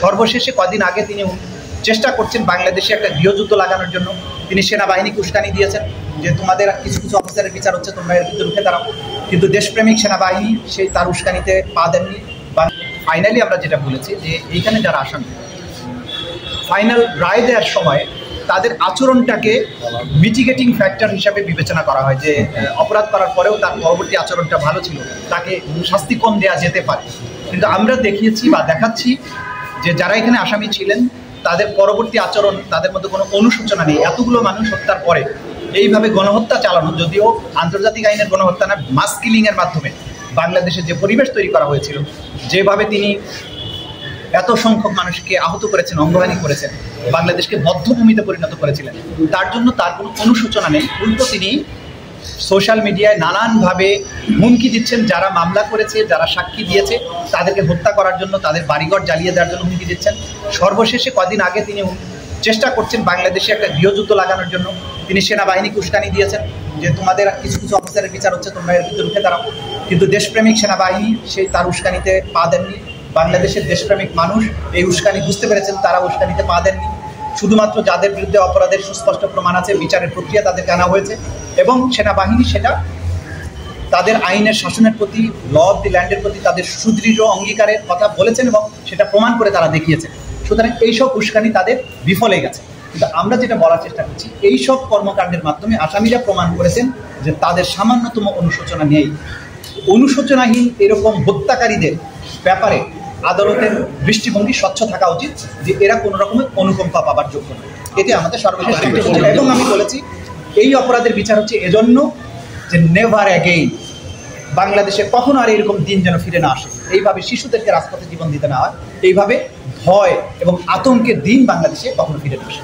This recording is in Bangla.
সর্বশেষে কদিন আগে তিনি চেষ্টা করছেন বাংলাদেশে একটা গৃহযুদ্ধ লাগানোর জন্য। তিনি সেনাবাহিনীকে উস্কানি দিয়েছেন যে তোমাদের কিছু কিছু অফিসারের বিচার হচ্ছে, তোমরা এর বিরুদ্ধে রুখে দাঁড়াও। কিন্তু দেশপ্রেমিক সেনাবাহিনী সেই তার উস্কানিতে পা দেননি। বা ফাইনালি আমরা যেটা বলেছি যে এইখানে যারা আসামি, ফাইনাল রায় দেওয়ার সময় তাদের আচরণটাকে মিটিগেটিং ফ্যাক্টর হিসাবে বিবেচনা করা হয়, যে অপরাধ করার পরেও তার পরবর্তী আচরণটা ভালো ছিল, তাকে শাস্তি কম দেওয়া যেতে পারে। কিন্তু আমরা দেখিয়েছি বা দেখাচ্ছি যে যারা এখানে আসামি ছিলেন তাদের পরবর্তী আচরণ, তাদের মধ্যে কোনো অনুশোচনা নেই। এতগুলো মানুষ হত্যার পরে এইভাবে গণহত্যা চালানো, যদিও আন্তর্জাতিক আইনের গণহত্যা না, মাস কিলিংয়ের মাধ্যমে বাংলাদেশে যে পরিবেশ তৈরি করা হয়েছিল, যেভাবে তিনি এত সংখ্যক মানুষকে আহত করেছেন, অঙ্গহানি করেছেন, বাংলাদেশকে বদ্ধভূমিতে পরিণত করেছিলেন, তার জন্য তার কোনো অনুশোচনা নেই। উল্টো তিনি সোশ্যাল মিডিয়ায় নানানভাবে হুমকি দিচ্ছেন, যারা মামলা করেছে, যারা সাক্ষী দিয়েছে তাদেরকে হত্যা করার জন্য, তাদের বাড়িঘর জ্বালিয়ে দেওয়ার জন্য হুমকি দিচ্ছেন। সর্বশেষে কদিন আগে তিনি চেষ্টা করছেন বাংলাদেশে একটা গৃহযুদ্ধ লাগানোর জন্য। তিনি সেনাবাহিনীকে উস্কানি দিয়েছেন যে তোমাদের কিছু কিছু অফিসারের বিচার হচ্ছে, তোমরা এর বিরুদ্ধে রুখে দাঁড়াও। কিন্তু দেশপ্রেমিক সেনাবাহিনী সেই তার উস্কানিতে পা দেননি। বাংলাদেশের দেশপ্রেমিক মানুষ এই উস্কানি বুঝতে পেরেছেন, তারা উস্কানিতে পা দেননি। শুধুমাত্র যাদের বিরুদ্ধে অপরাধের সুস্পষ্ট প্রমাণ আছে, বিচারের প্রক্রিয়া তাদেরকে আনা হয়েছে এবং সেনাবাহিনী সেটা তাদের আইনের শাসনের প্রতি, ল অফ দি ল্যান্ডের প্রতি তাদের সুদৃঢ় অঙ্গীকারের কথা বলেছেন এবং সেটা প্রমাণ করে তারা দেখিয়েছেন। সুতরাং এইসব উস্কানি তাদের বিফলে গেছে। কিন্তু আমরা যেটা বলার চেষ্টা করছি, এইসব কর্মকাণ্ডের মাধ্যমে আসামিরা প্রমাণ করেছেন যে তাদের সামান্যতম অনুশোচনা নেই। অনুশোচনাহীন এরকম হত্যাকারীদের ব্যাপারে আদালতের দৃষ্টিভঙ্গি স্বচ্ছ থাকা উচিত, যে এরা কোনো রকমের অনুকম্পা পাবার যোগ্য নয়। এটি আমাদের সর্বশেষ। এবং আমি বলেছি এই অপরাধের বিচার হচ্ছে এজন্য যে নেভার অ্যাগেইন বাংলাদেশে কখনো আর এরকম দিন যেন ফিরে না আসে। এইভাবে শিশুদেরকে রাজপথে জীবন দিতে না হয়, এইভাবে ভয় এবং আতঙ্কের দিন বাংলাদেশে কখনো ফিরে না আসে।